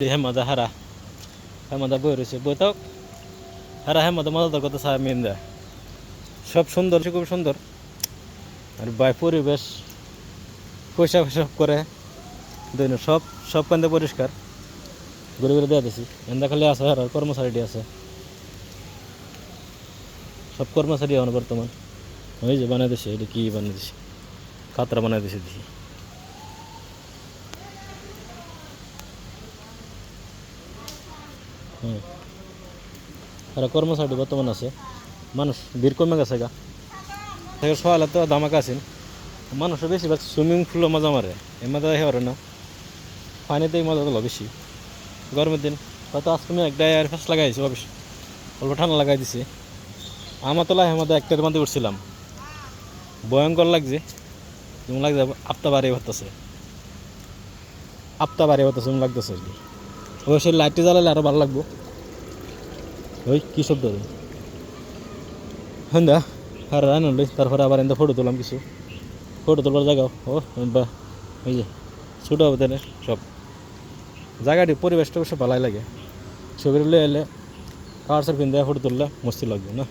হেমাদা হারা হেমাদা বই রয়েছে বই তো হারা হেমাদা মজাদার কথা সাহেব মিন্দা সব সুন্দর খুব সুন্দর আর বাই পরিবেশ পয়সা পয়সা করে দৈন সব সব কান্দে পরিষ্কার ঘুরে ঘুরে দেওয়া দিছি এন্দা খালি আছে আর কর্মচারীটি আছে সব কর্মচারী এখন বর্তমান ওই যে বানাই দিছে এটা কি বানিয়ে দিছে খাতরা বানাই দিছে দেখি আর কর্মচারী বর্তমান আছে মানুষ ভিড় কমে গেছে গা থেকে সকালে তো ধামাকা আছেন মানুষও বেশিরভাগ সুইমিং পুলে মজা মারে এর মজা হরে না পানিতেই মজা তোলো বেশি গরমের দিন হয়তো আজকে আমি একটা এয়ার ফ্যাস লাগাইছি অবশ্য অল্প ঠান্ডা লাগাই দিছি আমার তো লাগে আমাদের একটার মধ্যে উঠছিলাম ভয়ঙ্কর লাগছে যেমন লাগছে আপতা বাড়ি হতেছে যেমন লাগতেছে আর কি অবশ্যই লাইটটি জ্বালালে আরও ভালো লাগবো ওই কী শব্দ হ্যাঁ দা আর রান্না তারপরে আবার এনে ফটো তুললাম কিছু ফটো তোলার জায়গাও ও বা ওই যে ছোটো হবে তাহলে সব জায়গাটি পরিবেশটা অবশ্য ভালোই লাগে ছবি লয়ে এলে কার সার কিনতে ফটো তুললে মস্তি লাগবে না।